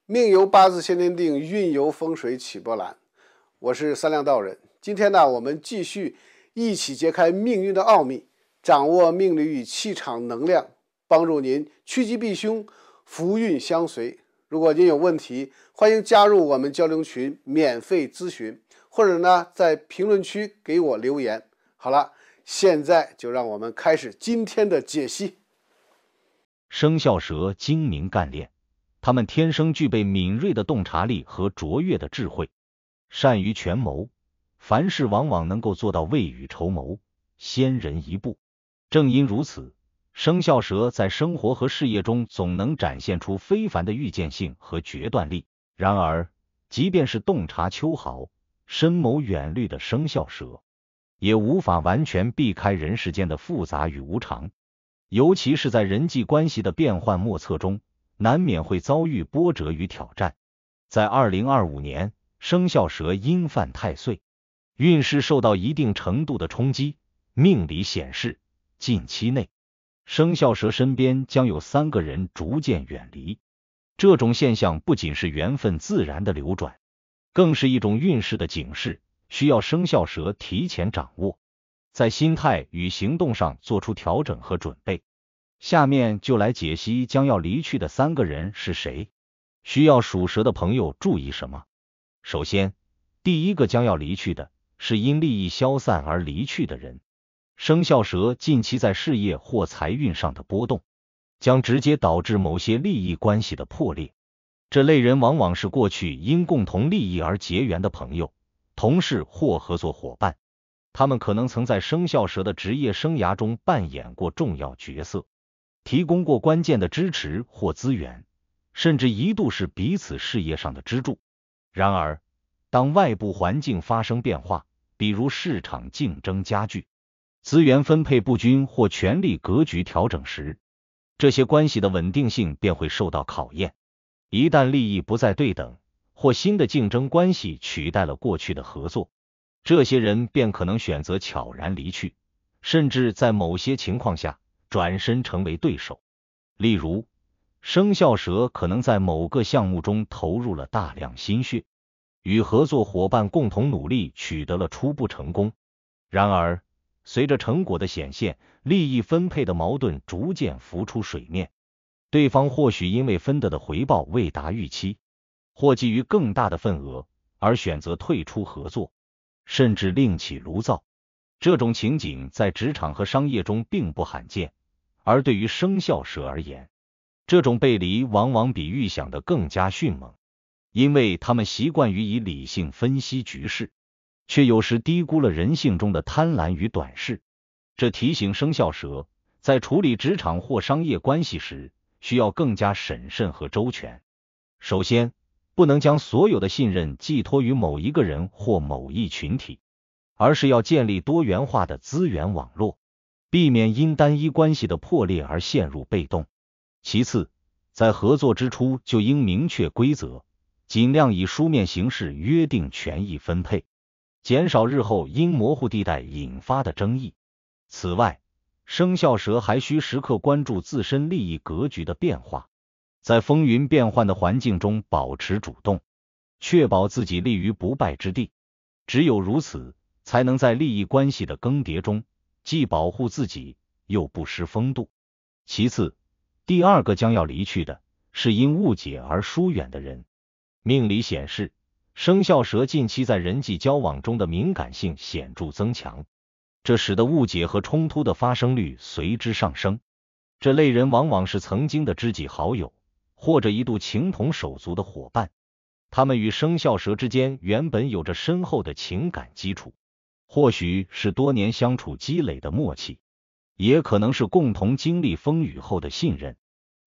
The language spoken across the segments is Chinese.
命由八字先天定，运由风水起波澜。我是三亮道人。今天呢，我们继续一起揭开命运的奥秘，掌握命理与气场能量，帮助您趋吉避凶，福运相随。如果您有问题，欢迎加入我们交流群，免费咨询，或者呢，在评论区给我留言。好了，现在就让我们开始今天的解析。生肖蛇精明干练，他们天生具备敏锐的洞察力和卓越的智慧，善于权谋，凡事往往能够做到未雨绸缪，先人一步。正因如此，生肖蛇在生活和事业中总能展现出非凡的预见性和决断力。然而，即便是洞察秋毫、深谋远虑的生肖蛇，也无法完全避开人世间的复杂与无常，尤其是在人际关系的变幻莫测中，难免会遭遇波折与挑战。在2025年，生肖蛇因犯太岁，运势受到一定程度的冲击。命理显示，近期内，生肖蛇身边将有3个人逐渐远离。这种现象不仅是缘分自然的流转，更是一种运势的警示，需要生肖蛇提前掌握，在心态与行动上做出调整和准备。下面就来解析将要离去的3个人是谁，需要属蛇的朋友注意什么。首先，第一个将要离去的是因利益消散而离去的人。生肖蛇近期在事业或财运上的波动，将直接导致某些利益关系的破裂。这类人往往是过去因共同利益而结缘的朋友、同事或合作伙伴，他们可能曾在生肖蛇的职业生涯中扮演过重要角色，提供过关键的支持或资源，甚至一度是彼此事业上的支柱。然而，当外部环境发生变化，比如市场竞争加剧、资源分配不均或权力格局调整时，这些关系的稳定性便会受到考验。一旦利益不再对等，或新的竞争关系取代了过去的合作，这些人便可能选择悄然离去，甚至在某些情况下转身成为对手。例如，生肖蛇可能在某个项目中投入了大量心血，与合作伙伴共同努力取得了初步成功。然而，随着成果的显现，利益分配的矛盾逐渐浮出水面，对方或许因为分得的回报未达预期，或基于更大的份额而选择退出合作，甚至另起炉灶。这种情景在职场和商业中并不罕见，而对于生肖蛇而言，这种背离往往比预想的更加迅猛，因为他们习惯于以理性分析局势，却有时低估了人性中的贪婪与短视。这提醒生肖蛇，在处理职场或商业关系时，需要更加审慎和周全。首先，不能将所有的信任寄托于某一个人或某一群体，而是要建立多元化的资源网络，避免因单一关系的破裂而陷入被动。其次，在合作之初就应明确规则，尽量以书面形式约定权益分配，减少日后因模糊地带引发的争议。此外，生肖蛇还需时刻关注自身利益格局的变化，在风云变幻的环境中保持主动，确保自己立于不败之地。只有如此，才能在利益关系的更迭中，既保护自己，又不失风度。其次，第2个将要离去的是因误解而疏远的人。命理显示，生肖蛇近期在人际交往中的敏感性显著增强，这使得误解和冲突的发生率随之上升。这类人往往是曾经的知己好友，或者一度情同手足的伙伴。他们与生肖蛇之间原本有着深厚的情感基础，或许是多年相处积累的默契，也可能是共同经历风雨后的信任。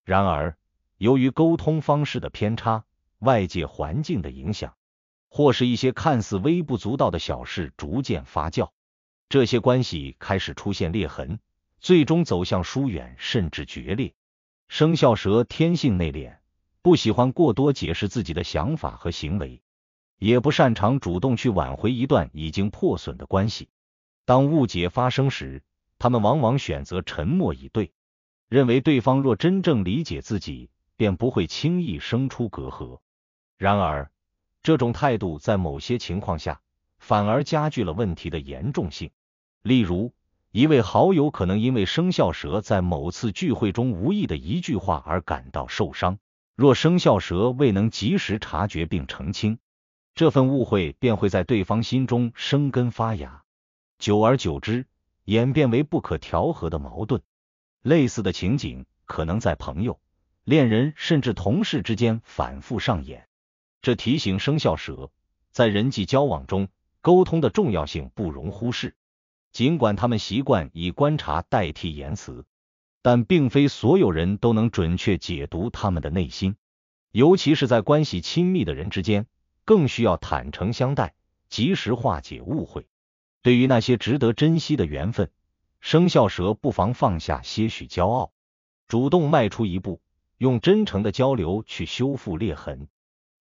然而，由于沟通方式的偏差、外界环境的影响，或是一些看似微不足道的小事逐渐发酵，这些关系开始出现裂痕，最终走向疏远甚至决裂。生肖蛇天性内敛，不喜欢过多解释自己的想法和行为，也不擅长主动去挽回一段已经破损的关系。当误解发生时，他们往往选择沉默以对，认为对方若真正理解自己，便不会轻易生出隔阂。然而，这种态度在某些情况下反而加剧了问题的严重性。例如，一位好友可能因为生肖蛇在某次聚会中无意的一句话而感到受伤，若生肖蛇未能及时察觉并澄清，这份误会便会在对方心中生根发芽，久而久之，演变为不可调和的矛盾。类似的情景可能在朋友、恋人甚至同事之间反复上演。这提醒生肖蛇，在人际交往中，沟通的重要性不容忽视。尽管他们习惯以观察代替言辞，但并非所有人都能准确解读他们的内心，尤其是在关系亲密的人之间，更需要坦诚相待，及时化解误会。对于那些值得珍惜的缘分，生肖蛇不妨放下些许骄傲，主动迈出一步，用真诚的交流去修复裂痕。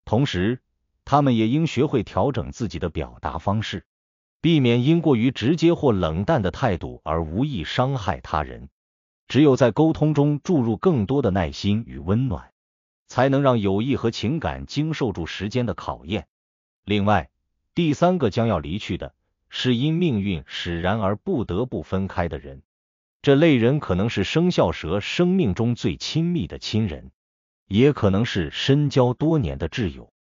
同时，他们也应学会调整自己的表达方式，避免因过于直接或冷淡的态度而无意伤害他人。只有在沟通中注入更多的耐心与温暖，才能让友谊和情感经受住时间的考验。另外，第三个将要离去的是因命运使然而不得不分开的人。这类人可能是生肖蛇生命中最亲密的亲人，也可能是深交多年的挚友。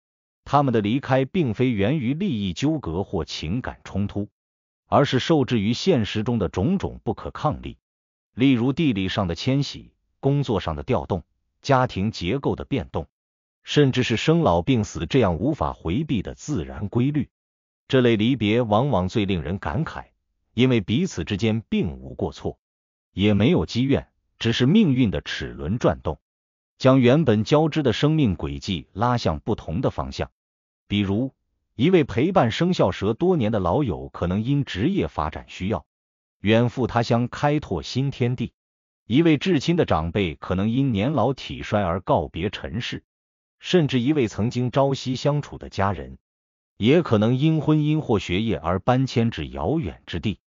他们的离开并非源于利益纠葛或情感冲突，而是受制于现实中的种种不可抗力，例如地理上的迁徙、工作上的调动、家庭结构的变动，甚至是生老病死这样无法回避的自然规律。这类离别往往最令人感慨，因为彼此之间并无过错，也没有积怨，只是命运的齿轮转动，将原本交织的生命轨迹拉向不同的方向。比如，一位陪伴生肖蛇多年的老友可能因职业发展需要，远赴他乡开拓新天地；一位至亲的长辈可能因年老体衰而告别尘世，甚至一位曾经朝夕相处的家人，也可能因婚姻或学业而搬迁至遥远之地。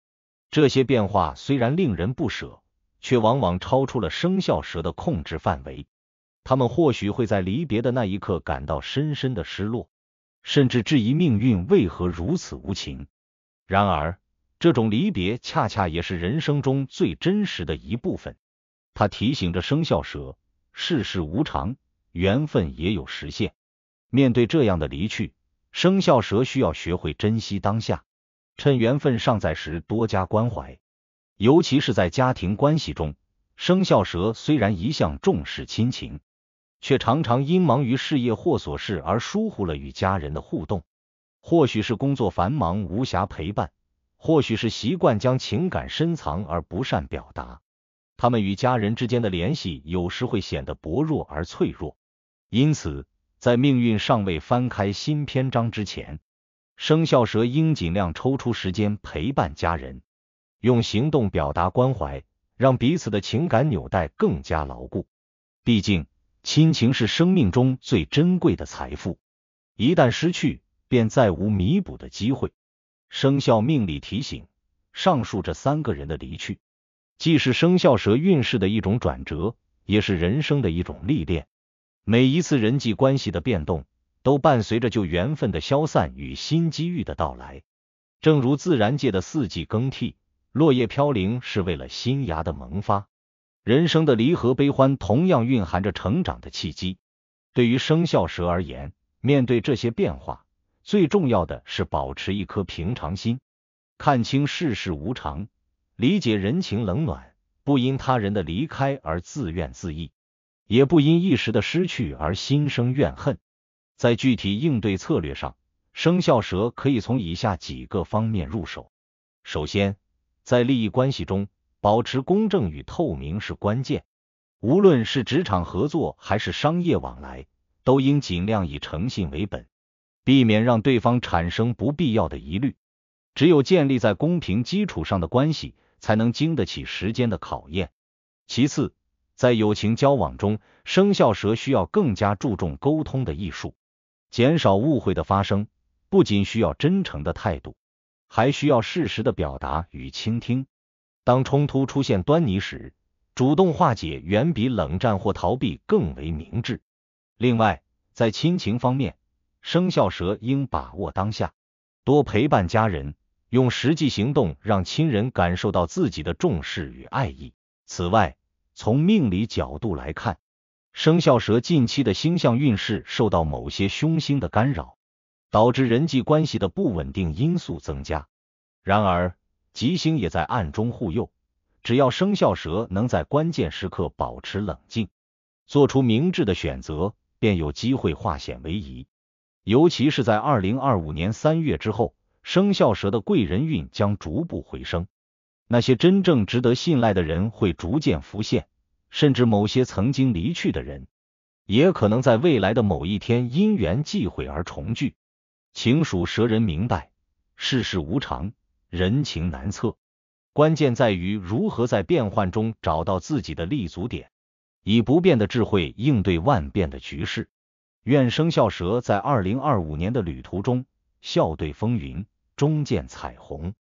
这些变化虽然令人不舍，却往往超出了生肖蛇的控制范围。他们或许会在离别的那一刻感到深深的失落，甚至质疑命运为何如此无情。然而，这种离别恰恰也是人生中最真实的一部分。它提醒着生肖蛇，世事无常，缘分也有时限。面对这样的离去，生肖蛇需要学会珍惜当下，趁缘分尚在时多加关怀。尤其是在家庭关系中，生肖蛇虽然一向重视亲情，却常常因忙于事业或琐事而疏忽了与家人的互动。或许是工作繁忙无暇陪伴，或许是习惯将情感深藏而不善表达，他们与家人之间的联系有时会显得薄弱而脆弱。因此，在命运尚未翻开新篇章之前，生肖蛇应尽量抽出时间陪伴家人，用行动表达关怀，让彼此的情感纽带更加牢固。毕竟，亲情是生命中最珍贵的财富，一旦失去，便再无弥补的机会。生肖命理提醒，上述这三个人的离去，既是生肖蛇运势的一种转折，也是人生的一种历练。每一次人际关系的变动，都伴随着旧缘分的消散与新机遇的到来。正如自然界的四季更替，落叶飘零是为了新芽的萌发。人生的离合悲欢同样蕴含着成长的契机。对于生肖蛇而言，面对这些变化，最重要的是保持一颗平常心，看清世事无常，理解人情冷暖，不因他人的离开而自怨自艾，也不因一时的失去而心生怨恨。在具体应对策略上，生肖蛇可以从以下几个方面入手。首先，在利益关系中，保持公正与透明是关键。无论是职场合作还是商业往来，都应尽量以诚信为本，避免让对方产生不必要的疑虑。只有建立在公平基础上的关系，才能经得起时间的考验。其次，在友情交往中，生肖蛇需要更加注重沟通的艺术，减少误会的发生。不仅需要真诚的态度，还需要适时的表达与倾听。当冲突出现端倪时，主动化解远比冷战或逃避更为明智。另外，在亲情方面，生肖蛇应把握当下，多陪伴家人，用实际行动让亲人感受到自己的重视与爱意。此外，从命理角度来看，生肖蛇近期的星象运势受到某些凶星的干扰，导致人际关系的不稳定因素增加。然而，吉星也在暗中护佑，只要生肖蛇能在关键时刻保持冷静，做出明智的选择，便有机会化险为夷。尤其是在2025年3月之后，生肖蛇的贵人运将逐步回升，那些真正值得信赖的人会逐渐浮现，甚至某些曾经离去的人，也可能在未来的某一天因缘际会而重聚。请属蛇人明白，世事无常，人情难测，关键在于如何在变幻中找到自己的立足点，以不变的智慧应对万变的局势。愿生肖蛇在2025年的旅途中笑对风云，终见彩虹。